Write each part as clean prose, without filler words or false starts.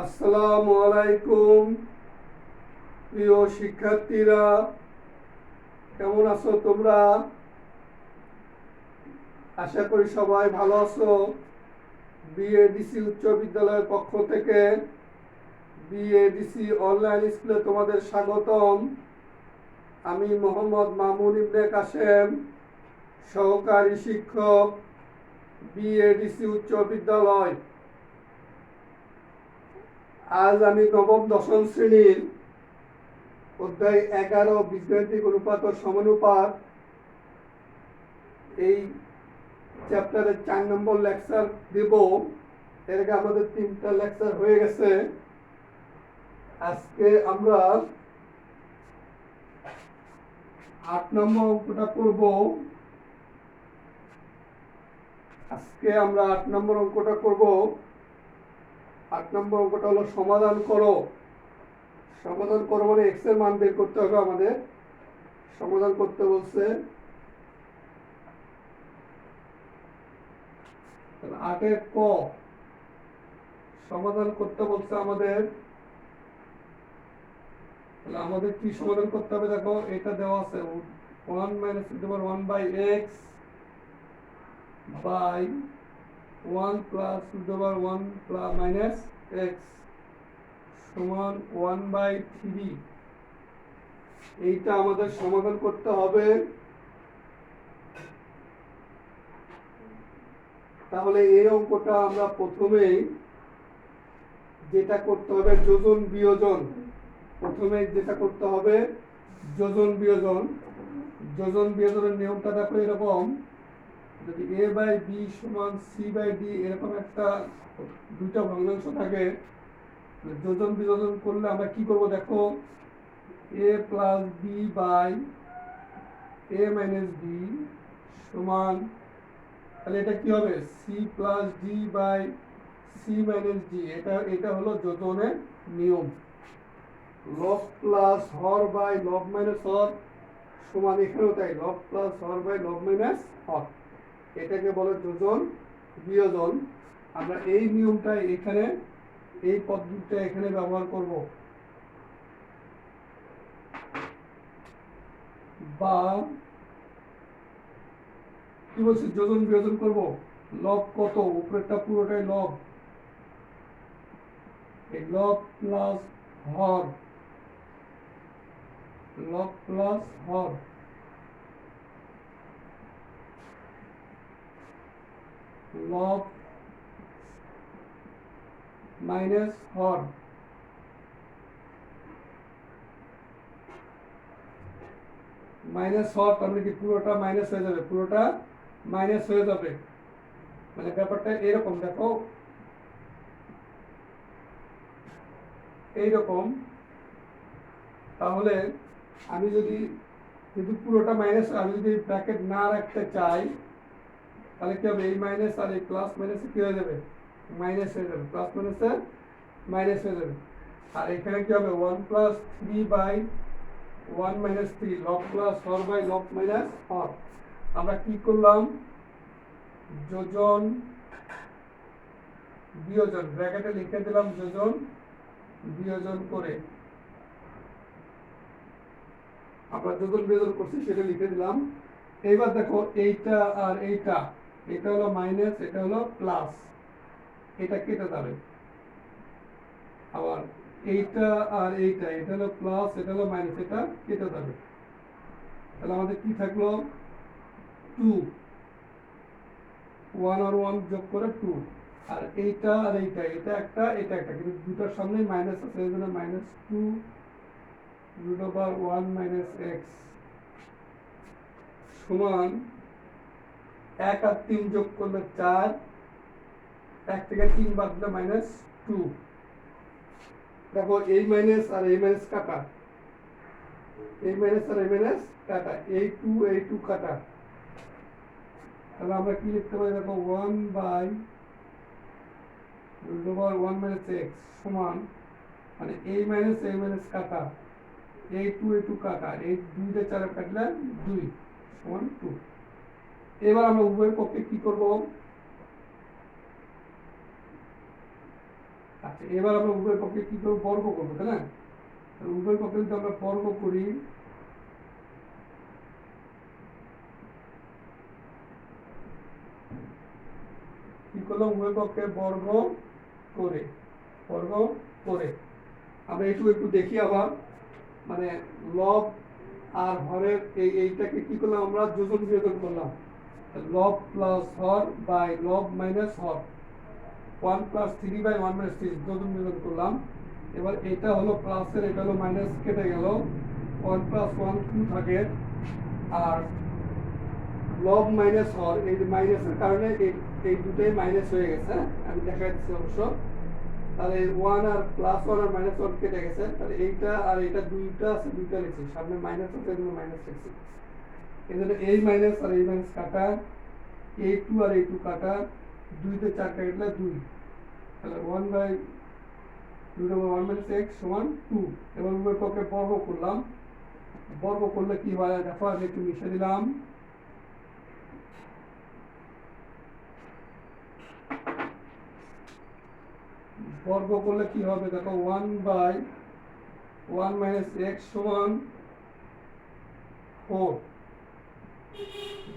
আসসালামু আলাইকুম প্রিয় শিক্ষার্থীরা, কেমন আছো তোমরা? আশা করি সবাই ভালো আছো। বিএডিসি উচ্চ বিদ্যালয়ের পক্ষ থেকে বিএডিসি অনলাইন স্কুলে তোমাদের স্বাগতম। আমি মোহাম্মদ মামুন ইবনে কাসেম, সহকারী শিক্ষক, বিএডিসি উচ্চ বিদ্যালয়। আজ আমি নবম দশম শ্রেণীর অধ্যায় 11 বীজগাণিতিক অনুপাত ও সমানুপাত এই চ্যাপ্টারের 4 নম্বর লেকচার দেব। এর আগে আমাদের 3টা লেকচার হয়ে গেছে। আজকে আমরা 8 নম্বর অঙ্কটা করব। আজকে আমরা 8 নম্বর অঙ্কটা করব। 8 নম্বর অঙ্কটা হলো সমাধান করো। সমাধান করো মানে x এর মান বের করতে হবে আমাদের। সমাধান করতে বলছে। 8 এর ক সমাধান করতে বলছে আমাদের। তাহলে আমাদের কি সমাধান করতে হবে? দেখো, এটা দেওয়া আছে 1 minus two the power 1 by x by 1 plus two the power 1 plus minus x সমান 1 বাই 3। এইটা আমাদের সমাধান করতে হবে। তাহলে এই অঙ্কটা আমরা প্রথমেই যেটা করতে হবে যোজন বিয়োজন। প্রথমে যেটা করতে হবে যোজন বিয়োজন। যোজন বিয়োজনের নিয়মটা দেখো এরকম, যদি a বাই b সমান c বাই d এরকম একটা দুইটা ভগ্নাংশ থাকে, যোজন বিয়োজন করলে আমরা কি করব দেখো, a plus b by a minus b সমান, তাহলে এটা কি হবে c plus d by c minus d। এটা হলো যোজনের নিয়ম। লব প্লাস হর বাই লব মাইনাস হর সমান, এখানেও তাই, লব প্লাস হর বাই লব মাইনাস হর। এটাকে বলে যোজন বিয়োজন। আমরা এই নিয়মটা এখানে, এই পদ্ধতিটা এখানে ব্যবহার করব। বা কি বলছি, যোজন বিয়োজন করব। লব কত? উপরেরটা পুরোটাই লব। এই লব প্লাস হর, লব প্লাস হর লব মাইনাস হর মাইনাস হর, তার মানে কি পুরোটা মাইনাস হয়ে যাবে, পুরোটা মাইনাস হয়ে যাবে। মানে ব্যাপারটা এরকম, দেখো এইরকম। তাহলে আমি যদি পুরোটা মাইনাস, আমি যদি ব্র্যাকেট না রাখতে চাই, তাহলে কি হবে, এই মাইনাস আর এই প্লাস মাইনাসে কি হয়ে যাবে, মাইনাস হয়ে যাবে, প্লাস মাইনাসে মাইনাস হয়ে যাবে। আর এখানে কি হবে, 1 প্লাস 3 বাই 1 মাইনাস 3, লব প্লাস হর বাই লব মাইনাস হর। আমরা কি করলাম, যোজন বিয়োজন ব্র্যাকেটে লিখে দিলাম, যোজন বিয়োজন করে আমরা যোজন বিয়োজন করছি সেটা লিখে দিলাম। এইবার দেখো, এইটা আর এইটা, এটা হলো মাইনাস, এটা হলো প্লাস, এটা কেটে যাবে। আবার এইটা আর এইটা, এটা হলো প্লাস, এটা হলো মাইনাস, এটা কেটে যাবে। তাহলে আমাদের কি থাকলো, 2, 1 আর 1 যোগ করে 2। আর এইটা আর এইটা, এটা একটা এটা একটা, কিন্তু দুটার সামনে মাইনাস আছে, এই জন্য minus 2 root over 1 minus x সমান 1 আর 3 যোগ করলে 4, 1 থেকে 3 বাদ দিলে মাইনাস 2। দেখো, এই মাইনাস আর এই মাইনাস কাটা, এই মাইনাস আর এই মাইনাস কাটা, এই 2 কাটা। তাহলে আমরা কি লিখতে পারি দেখো, 1 by root over 1 minus x সমান, মানে এই মাইনাস কাটা, এই 2 কাটা, এই 2 দিয়ে 4 কাটলে 2 সমান 2। এবার আমরা উভয়ের পক্ষে কি করব, আচ্ছা, এবার আমরা উভয় পক্ষে কি করবো, বর্গ করবো, তাই না? উভয় পক্ষে যদি আমরা বর্গ করি, কি করলাম, উভয় পক্ষে বর্গ করে, বর্গ করে আমরা একটু একটু দেখি আবার, মানে লব আর হরের এইটাকে কি করলাম, আমরা যোজন বিয়োজন করলাম। লব প্লাস হর বাই লব মাইনাস হর, 1 প্লাস 3 বাই 1 মাইনাস 3 যোজন বিয়োজন করলাম। এবার এটা হলো প্লাসের, এটা হলো মাইনাস, কেটে গেল, 1 প্লাস 1 2 থাকে, আর লব মাইনাস হর, এই যে মাইনাসের কারণে এই দুটোই মাইনাস হয়ে গেছে, আমি দেখাই দিচ্ছি অবশ্য। তাহলে 1 আর প্লাস 1 আর মাইনাস 1 কেটে গেছে, তাহলে এইটা আর এটা দুইটা আছে, দুইটা লিখছি, সামনে মাইনাস আছে, এজন্য মাইনাস লিখছি। এজন্য এই মাইনাস আর এই মাইনাস কাটা, এই 2 আর এই 2 কাটা, 2 তে 4 কাটলে 2, তাহলে 1 বাই 1 মাইনাস x সমান 2। এবার উভয় পক্ষে বর্গ করলাম, বর্গ করলে কি হয় দেখো, আমি একটু মিশে দিলাম, বর্গ করলে কি হবে দেখো, 1 বাই 1 মাইনাস x সমান 4,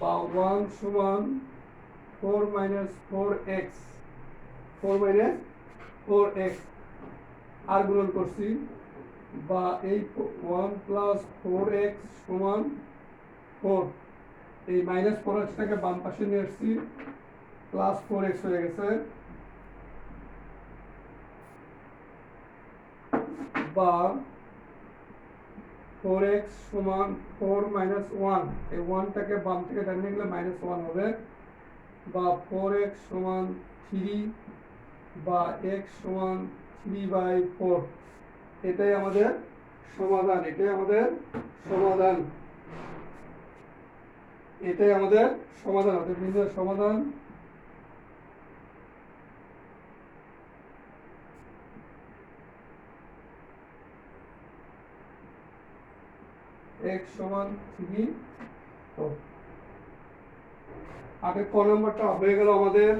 বা 1 সমান 4 মাইনাস 4x, 4 মাইনাস 4x আর গুণন করছি, বা এই 1 প্লাস 4x সমান 4, এই মাইনাস 4xটাকে বাম পাশে নিয়ে আসছি, প্লাস 4x হয়ে গেছে, বা 4x সমান 4 মাইনাস 1, এই 1টাকে বাম থেকে ডানে গেলে মাইনাস 1 হবে, বা 4x সমান 3, বা x সমান 3 বাই 4। এটাই আমাদের সমাধান, এটাই আমাদের সমাধান, এটাই আমাদের সমাধান, নির্ণয়ের সমাধান। x সমান 3, 4। আগে ক নম্বরটা হয়ে গেল আমাদের,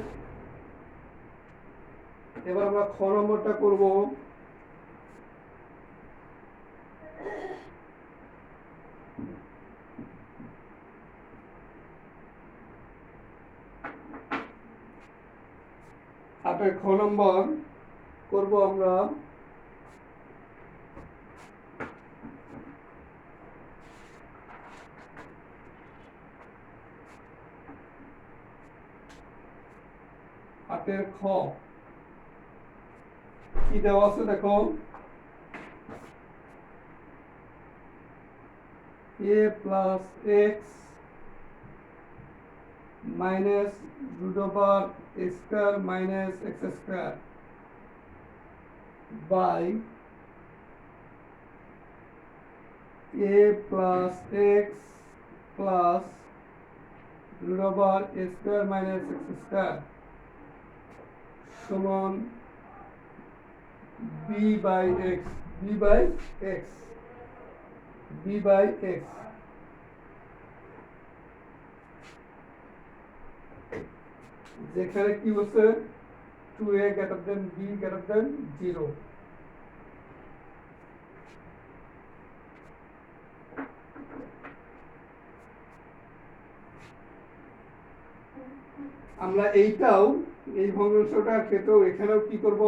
এবার আমরা খ নম্বরটা করব। আপনার খ নম্বর করব আমরা হাতের খ, কি দেওয়া আছে দেখো, a plus x minus root over a square minus x square by a plus x plus root over a square minus x square সমান b by x, b by x, b by x. যেখানে কি হচ্ছে 2a greater than b greater than 0, আমরা এইটাও, এই ভগ্নাংশটার ক্ষেত্রেও এখানেও কি করব,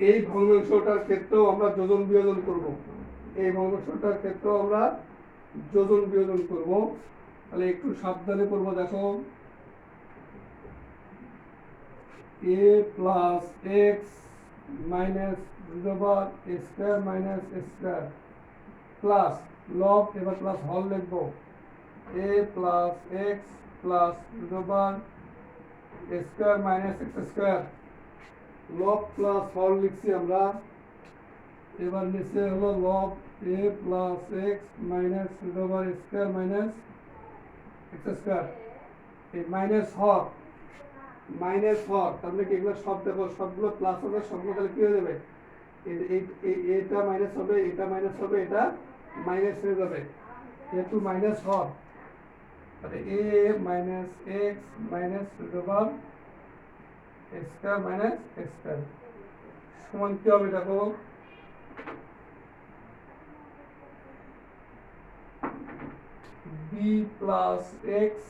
এই ভগ্নাংশটার ক্ষেত্রেও আমরা যোজন বিয়োজন করব, এই ভগ্নাংশটার ক্ষেত্রেও আমরা যোজন বিয়োজন করব। তাহলে একটু সাবধানে করব, দেখো a plus x minus root over a square minus a square plus লব, এবার প্লাস হল লিখব, a plus x plus root over a square minus x square, লব প্লাস হল লিখছি আমরা। এবার নিচে হলো লব a plus x minus root over a square minus x square, এই মাইনাস হর, মাইনাস হর, তাহলে কি এগুলো সব দেখো, সবগুলো প্লাস হবে, সবগুলো তাহলে কি হয়ে যাবে, এটা মাইনাস হবে, এটা মাইনাস হবে, এটা মাইনাস হয়ে যাবে, যেহেতু মাইনাস হর, তাহলে a minus x minus root over a square minus a square সমান কি হবে দেখো b plus x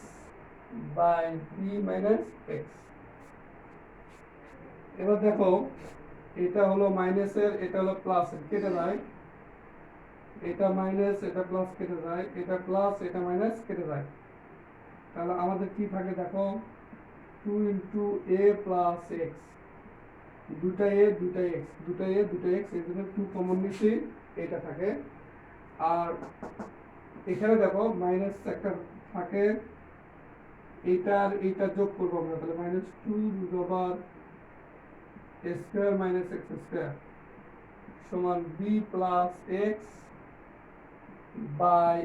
by b minus x. এবার দেখো এটা হলো মাইনাসের এটা হলো প্লাসের কেটে যায়, এটা মাইনাস এটা প্লাস কেটে যায়, এটা প্লাস এটা মাইনাস কেটে যায়। তাহলে আমাদের কি থাকে দেখো 2 ইন্টু এ প্লাস এক্স, দুটা এ দুটা এক্স, দুটা এ দুটা এক্স, এই জন্য 2 কমন নিচ্ছি, এটা থাকে। আর এখানে দেখো মাইনাস একটা থাকে, এইটার এইটা যোগ করবো আমরা, তাহলে minus 2 root over a square minus x square সমান b plus x by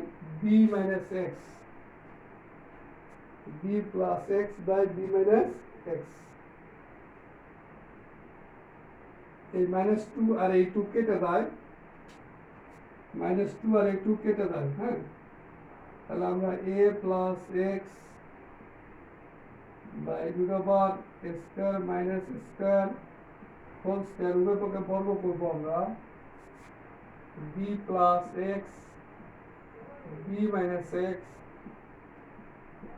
b minus x, b plus x by b minus x. এই মাইনাস 2 আর এই 2 কেটে যায়, মাইনাস 2 আর এই 2 কেটে যায়, হ্যাঁ। তাহলে আমরা a plus x by root over a square minus square whole square উভয় পক্ষে বর্গ করবো আমরা, b plus x b minus x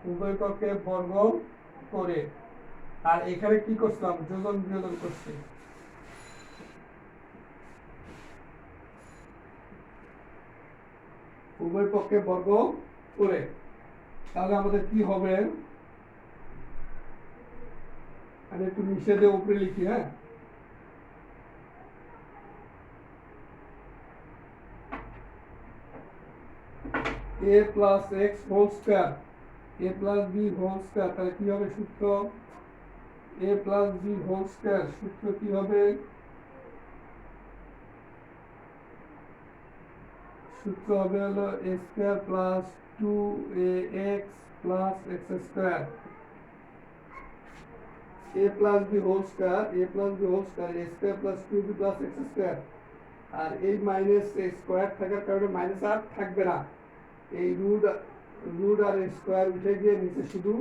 উভয় পক্ষে বর্গ করে। আর এখানে কি করছিলাম যোজন বিয়োজন করছি, উভয় পক্ষে বর্গ করে। তাহলে আমাদের কি হবে, আমি একটু নিচে দিয়ে উপরে লিখি, হ্যাঁ। a plus X whole square a plus B whole square, তাহলে কি হবে সূত্র a plus B whole square, সূত্র কি হবে, সূত্র হবে হলো a square plus 2ax plus x square, a plus B whole square, a plus B whole square a square plus 2b plus x square. আর এই মাইনাস স্কয়ার থাকার কারণে মাইনাস আর থাকবে না, এই রুট আর স্কয়ার উঠে গিয়ে নিচে শুধু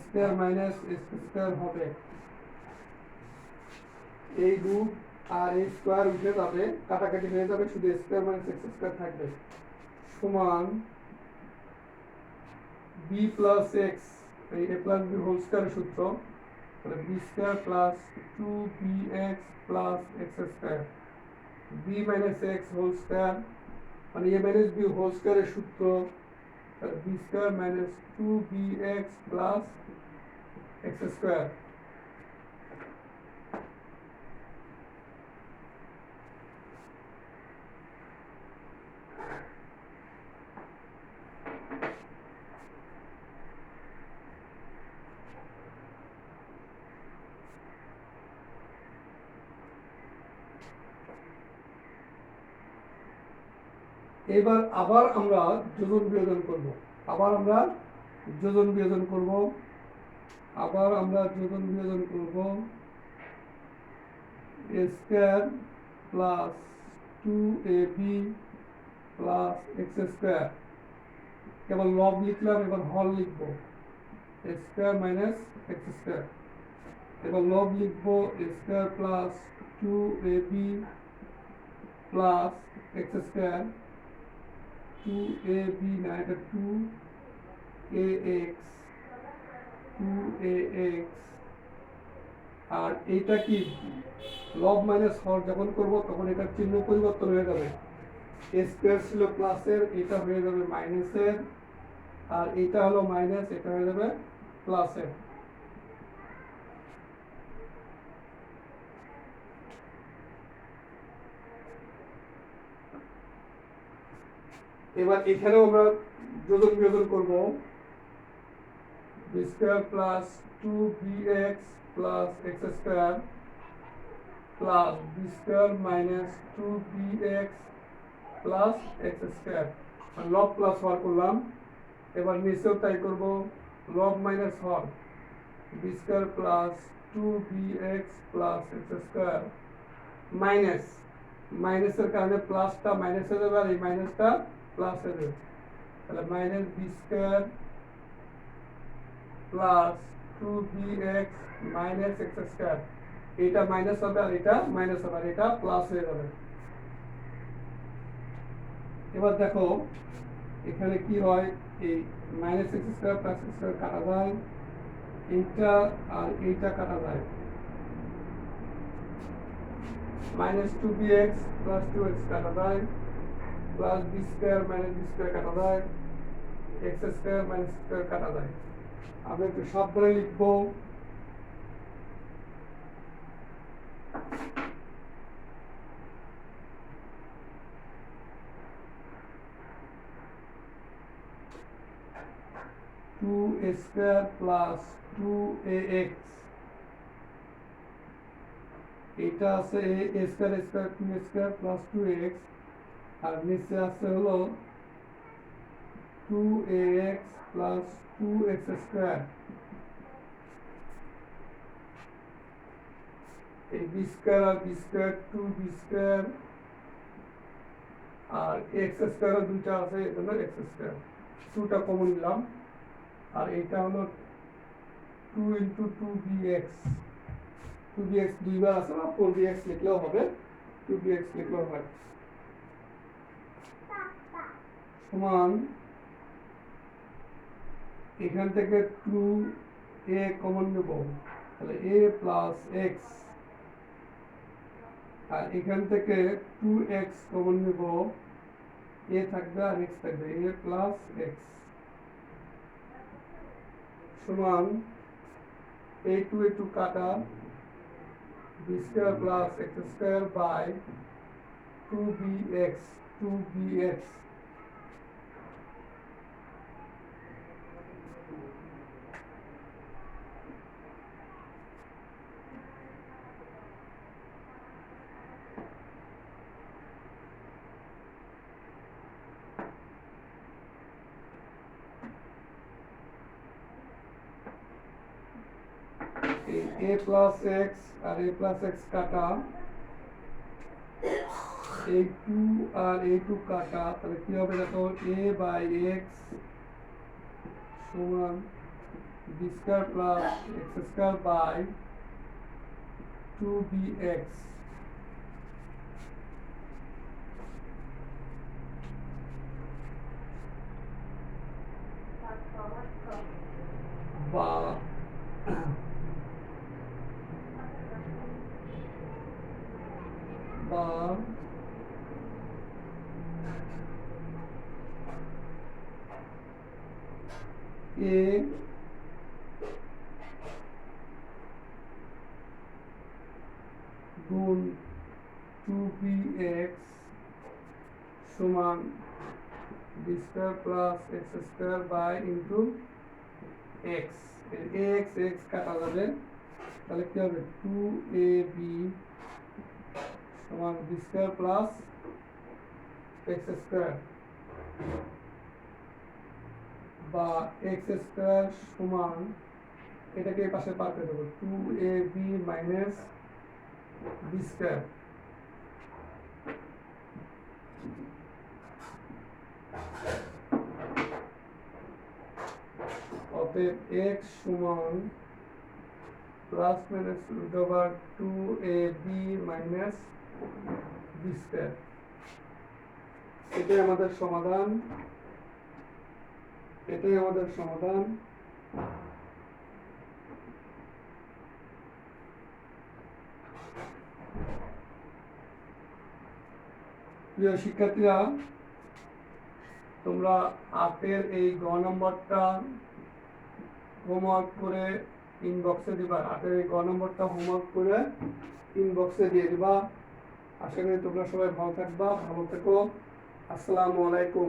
স্কয়ার মাইনাস এক্স স্কয়ার হবে, এই রুট আর এই স্কয়ার উঠে যাবে, কাটাকাটি হয়ে যাবে, শুধু স্কয়ার মাইনাস এক্স স্কয়ার থাকবে, সমান বি প্লাস এক্স, এই a plus B whole square সূত্র, তাহলে b square plus 2bx plus x square, b minus x whole square মানে এ মাইনাস বি হোল স্কয়ারের সূত্র, তাহলে b square minus 2bx plus x square. এবার আবার আমরা যোজন বিয়োজন করব, আবার আমরা যোজন বিয়োজন করব, আবার আমরা যোজন বিয়োজন করব, a square plus 2ab plus x square, কেবল লব লিখলাম, এবার হর লিখব, a square minus x square, এবার লব লিখব a square plus 2ab plus x square, 2ab না এটা 2ax, 2ax। আর এইটা কি লব মাইনাস হর যখন করব তখন এটার চিহ্ন পরিবর্তন হয়ে যাবে, এ স্কয়ার ছিল প্লাসের, এটা হয়ে যাবে মাইনাসের, আর এটা হলো মাইনাস, এটা হয়ে যাবে প্লাসের। এবার এখানেও আমরা যোজন বিয়োজন করব, B square plus 2bx plus x square plus B square minus 2bx plus x square, লব প্লাস হর করলাম। এবার নিচেও তাই করব, লব মাইনাস হর, B square plus 2bx plus x square minus, মাইনাসের কারণে প্লাসটা মাইনাস হয়ে যাবে আর এই মাইনাসটা প্লাস হয়ে যাবে, তাহলে minus b square plus 2bx minus x square, এটা মাইনাস হবে আর এটা মাইনাস হবে আর এটা প্লাস হয়ে যাবে। এবার দেখো এখানে কি হয়, এই minus x square plus x square কাটা যায়, এইটা আর এইটা কাটা যায়, মাইনাস 2bx প্লাস 2x কাটা যায়, plus B square minus b square কাটা যায়, এক্স স্কয়ার মাইনাস স্কয়ার কাটা যায়। আমরা একটু সাবধানে লিখবো। টু এ স্কয়ার প্লাস 2ax, এটা আছে A square square 2a square plus 2ax, আর নিচে আছে হলো 2ax প্লাস 2x স্কয়ার। এই বি স্কয়ার আর বি স্কয়ার 2b স্কয়ার আর এক্স স্কয়ার দুইটা আছে, এজন্য এক্স স্কয়ার, 2টা কমন নিলাম, আর এটা হলো 2 ইনটু 2bx, 2bx দুইবার আছে না, 4bx লিখলেও হবে, 2bx লিখলেও হয়, সমান এখান থেকে 2a কমন নেব, তাহলে a প্লাস x, আর এখান থেকে 2x কমন নেব, a থাকবে আর x থাকবে, a প্লাস x সমান এই 2 কাটা, b square plus x square by 2bx, 2bx a plus x আর a প্লাস x কাটা, এই 2 আর এই 2 কাটা, তাহলে কি হবে দেখো, a বাই x সমান b square plus x square by 2bx, বা a গুণ 2bx সমান b square plus x square by into x, x x কাটা যাবে, তাহলে কি হবে 2ab সমান b square plus x square, বা x স্কয়ার সমান এটাকে এই পাশে পার করে দেবো, 2ab মাইনাস b স্কয়ার, অতএব x সমান plus minus root over 2ab minus b square. এটাই আমাদের সমাধান, এটাই আমাদের সমাধান। প্রিয় শিক্ষার্থীরা, তোমরা আটের এই গ নম্বরটা হোমওয়ার্ক করে ইনবক্সে দিবা, আটের এই গ নম্বরটা হোমওয়ার্ক করে ইনবক্সে দিয়ে দিবা। আশা করি তোমরা সবাই ভালো থাকবা, ভালো থেকো। আসসালামু আলাইকুম।